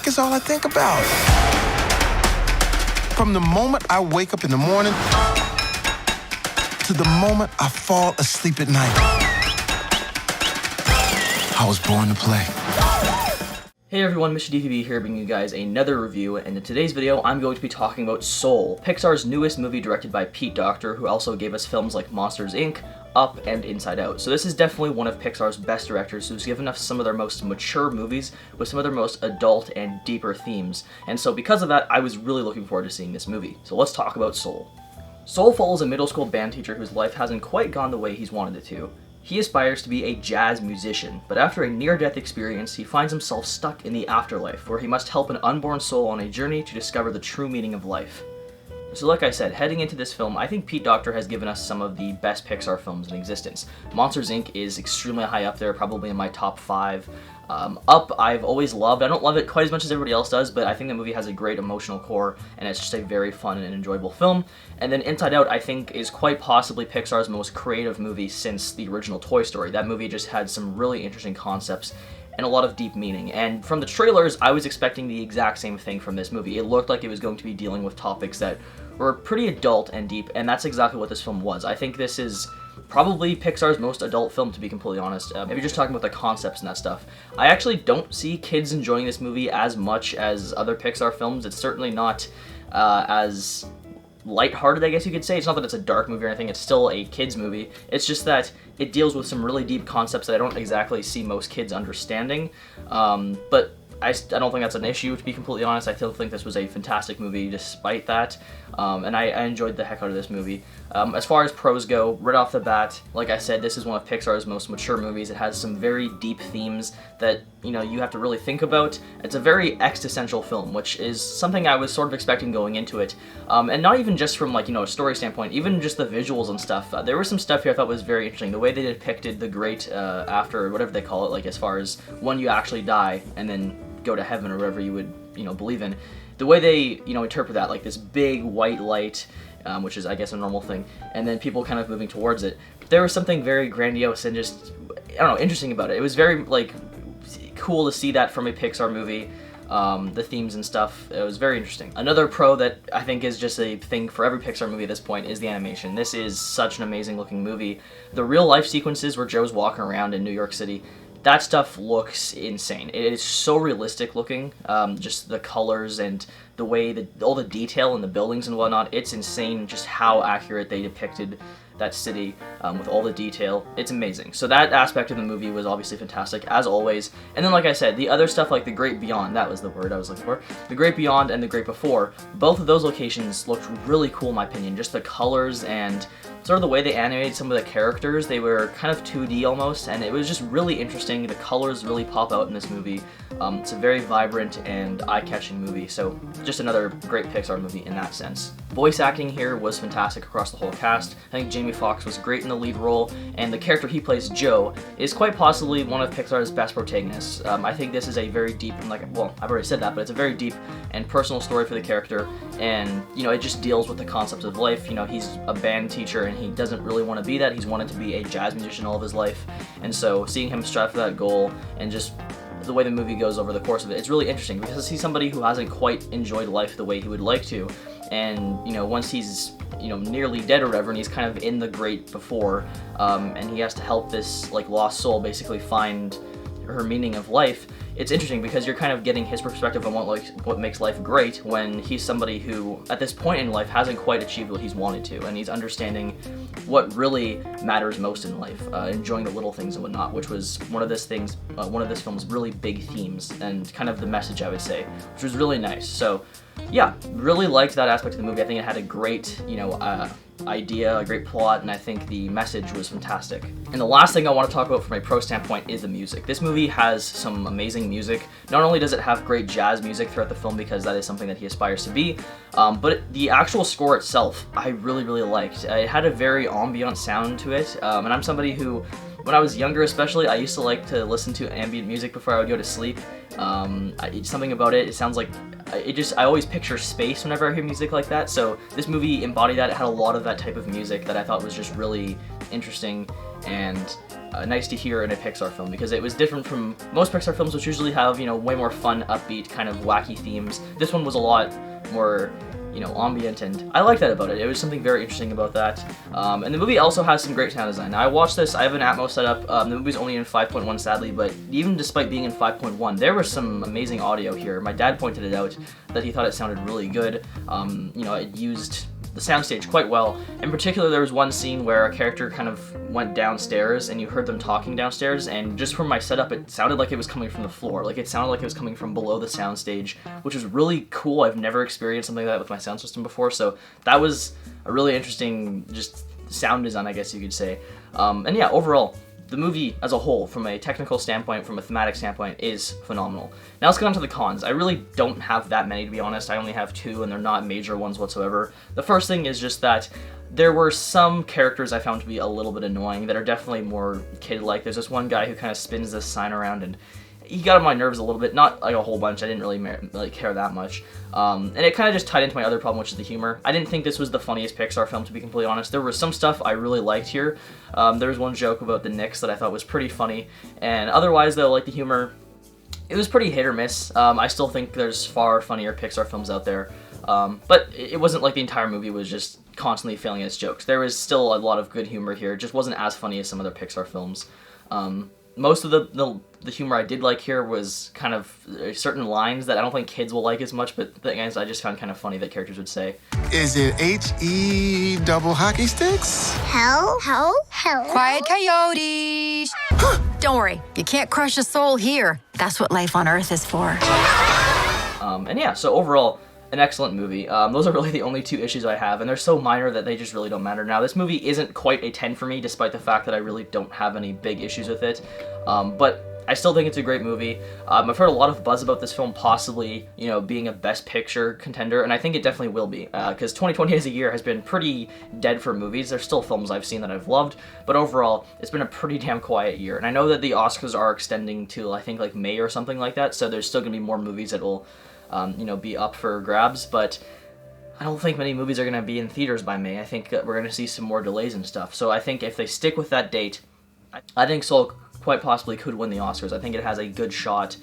music is all I think about. From the moment I wake up in the morning to the moment I fall asleep at night, I was born to play. Hey everyone, Mr. DPB here bringing you guys another review, and in today's video I'm going to be talking about Soul, Pixar's newest movie directed by Pete Docter, who also gave us films like Monsters, Inc., Up, and Inside Out. So this is definitely one of Pixar's best directors who's given us some of their most mature movies with some of their most adult and deeper themes, and so because of that I was really looking forward to seeing this movie. So let's talk about Soul. Soul follows a middle school band teacher whose life hasn't quite gone the way he's wanted it to. He aspires to be a jazz musician, but after a near-death experience, he finds himself stuck in the afterlife, where he must help an unborn soul on a journey to discover the true meaning of life. So like I said, heading into this film, I think Pete Docter has given us some of the best Pixar films in existence. Monsters, Inc. is extremely high up there, probably in my top 5. Up, I've always loved. I don't love it quite as much as everybody else does, but I think the movie has a great emotional core, and it's just a very fun and enjoyable film. And then Inside Out, I think, is quite possibly Pixar's most creative movie since the original Toy Story. That movie just had some really interesting concepts and a lot of deep meaning. And from the trailers, I was expecting the exact same thing from this movie. It looked like it was going to be dealing with topics that were pretty adult and deep, and that's exactly what this film was. I think this is probably Pixar's most adult film, to be completely honest. If you're just talking about the concepts and that stuff. I actually don't see kids enjoying this movie as much as other Pixar films. It's certainly not as lighthearted, I guess you could say. It's not that it's a dark movie or anything, it's still a kids movie. It's just that it deals with some really deep concepts that I don't exactly see most kids understanding. But I don't think that's an issue, to be completely honest. I still think this was a fantastic movie despite that, and I enjoyed the heck out of this movie. As far as pros go, right off the bat, like I said, this is one of Pixar's most mature movies. It has some very deep themes that, you know, you have to really think about. It's a very existential film, which is something I was sort of expecting going into it, and not even just from, like, you know, a story standpoint, even just the visuals and stuff. There was some stuff here I thought was very interesting. The way they depicted the great after, whatever they call it, like as far as when you actually die and then go to heaven or whatever you would, you know, believe in. The way they, you know, interpret that, like this big white light, which is, I guess, a normal thing, and then people kind of moving towards it. There was something very grandiose and just, I don't know, interesting about it. It was very, like, cool to see that from a Pixar movie. The themes and stuff, it was very interesting. Another pro that I think is just a thing for every Pixar movie at this point is the animation. This is such an amazing looking movie. The real life sequences where Joe's walking around in New York City, that stuff looks insane. It is so realistic looking, just the colors and the way that all the detail in the buildings and whatnot. It's insane just how accurate they depicted that city with all the detail. It's amazing. So that aspect of the movie was obviously fantastic, as always. And then, like I said, the other stuff like The Great Beyond, that was the word I was looking for. The Great Beyond and The Great Before, both of those locations looked really cool in my opinion. Just the colors and sort of the way they animated some of the characters, they were kind of 2D almost, and it was just really interesting. The colors really pop out in this movie. It's a very vibrant and eye-catching movie, so just another great Pixar movie in that sense. Voice acting here was fantastic across the whole cast. I think Jamie Foxx was great in the lead role, and the character he plays, Joe, is quite possibly one of Pixar's best protagonists. I think this is a very deep, and well, I've already said that, but it's a very deep and personal story for the character, and, you know, it just deals with the concepts of life. You know, he's a band teacher, and he doesn't really want to be that. He's wanted to be a jazz musician all of his life, and so seeing him strive for that goal, and just the way the movie goes over the course of it, it's really interesting because he's somebody who hasn't quite enjoyed life the way he would like to, and, you know, once he's, you know, nearly dead or whatever, and he's kind of in the great before, and he has to help this, like, lost soul basically find her meaning of life. It's interesting because you're kind of getting his perspective on what makes life great when he's somebody who, at this point in life, hasn't quite achieved what he's wanted to, and he's understanding what really matters most in life, enjoying the little things and whatnot, which was one of this film's really big themes and kind of the message, I would say, which was really nice. So yeah, really liked that aspect of the movie. I think it had a great, you know, idea, a great plot, and I think the message was fantastic. And the last thing I want to talk about from a pro standpoint is the music. This movie has some amazing music. Not only does it have great jazz music throughout the film, because that is something that he aspires to be, but the actual score itself, I really, really liked. It had a very ambient sound to it, and I'm somebody who, when I was younger especially, I used to like to listen to ambient music before I would go to sleep, Something about it, it sounds like, I always picture space whenever I hear music like that, so this movie embodied that. It had a lot of that type of music that I thought was just really interesting and nice to hear in a Pixar film, because it was different from most Pixar films, which usually have, you know, way more fun, upbeat, kind of wacky themes. This one was a lot more, you know, ambient, and I like that about it. It was something very interesting about that. And the movie also has some great sound design. Now, I watched this, I have an Atmos setup. The movie's only in 5.1 sadly, but even despite being in 5.1, there was some amazing audio here. My dad pointed it out that he thought it sounded really good. You know, it used the soundstage quite well. In particular, there was one scene where a character kind of went downstairs and you heard them talking downstairs, and just from my setup, it sounded like it was coming from the floor. Like, it sounded like it was coming from below the soundstage, which was really cool. I've never experienced something like that with my sound system before, so that was a really interesting just sound design, I guess you could say. And yeah, overall, the movie as a whole, from a technical standpoint, from a thematic standpoint, is phenomenal. Now let's get on to the cons. I really don't have that many, to be honest. I only have two, and they're not major ones whatsoever. The first thing is just that there were some characters I found to be a little bit annoying that are definitely more kid-like. There's this one guy who kind of spins this sign around, and he got on my nerves a little bit, not like a whole bunch. I didn't really care that much. And it kind of just tied into my other problem, which is the humor. I didn't think this was the funniest Pixar film, to be completely honest. There was some stuff I really liked here. There was one joke about the Knicks that I thought was pretty funny. And otherwise, though, like the humor, it was pretty hit or miss. I still think there's far funnier Pixar films out there. But it wasn't like the entire movie was just constantly failing at its jokes. There was still a lot of good humor here. It just wasn't as funny as some other Pixar films. Most of the humor I did like here was kind of certain lines that I don't think kids will like as much, but things I just found kind of funny that characters would say. Is it H-E double hockey sticks? Hell? Quiet coyotes! Don't worry, you can't crush a soul here. That's what life on Earth is for. And yeah, so overall, an excellent movie. Those are really the only two issues I have, and they're so minor that they just really don't matter. Now, this movie isn't quite a 10 for me, despite the fact that I really don't have any big issues with it, but I still think it's a great movie. I've heard a lot of buzz about this film possibly, you know, being a Best Picture contender, and I think it definitely will be, because 2020 as a year has been pretty dead for movies. There's still films I've seen that I've loved, but overall, it's been a pretty damn quiet year. And I know that the Oscars are extending to, I think, like May or something like that, so there's still gonna be more movies that will you know, be up for grabs, but I don't think many movies are going to be in theaters by May. I think we're going to see some more delays and stuff. So I think if they stick with that date, I think Soul quite possibly could win the Oscars. I think it has a good shot.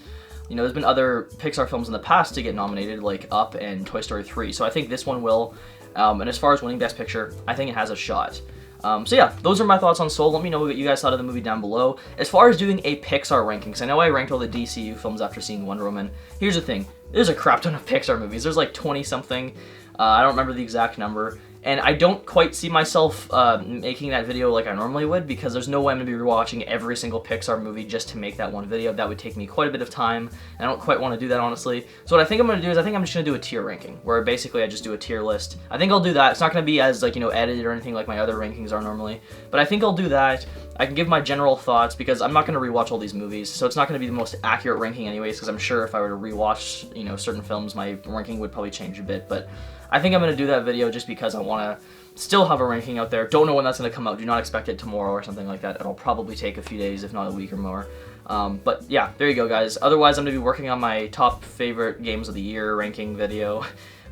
You know, there's been other Pixar films in the past to get nominated, like Up and Toy Story 3, so I think this one will. And as far as winning Best Picture, I think it has a shot. So yeah, those are my thoughts on Soul. Let me know what you guys thought of the movie down below. As far as doing a Pixar ranking, because I know I ranked all the DCU films after seeing Wonder Woman. Here's the thing. There's a crap ton of Pixar movies. There's like 20-something. I don't remember the exact number. And I don't quite see myself making that video like I normally would, because there's no way I'm going to be rewatching every single Pixar movie just to make that one video. That would take me quite a bit of time, and I don't quite want to do that, honestly. So what I think I'm going to do is I think I'm just going to do a tier ranking, where basically I just do a tier list. I think I'll do that. It's not going to be as, like, you know, edited or anything like my other rankings are normally, but I think I'll do that. I can give my general thoughts, because I'm not going to rewatch all these movies, so it's not going to be the most accurate ranking anyways, because I'm sure if I were to rewatch, you know, certain films, my ranking would probably change a bit, but I think I'm going to do that video just because I want to still have a ranking out there. Don't know when that's going to come out. Do not expect it tomorrow or something like that. It'll probably take a few days, if not a week or more. But yeah, there you go, guys. Otherwise, I'm going to be working on my top favorite games of the year ranking video.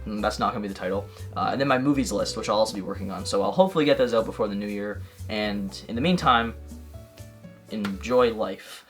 That's not going to be the title. And then my movies list, which I'll also be working on. So I'll hopefully get those out before the new year. And in the meantime, enjoy life.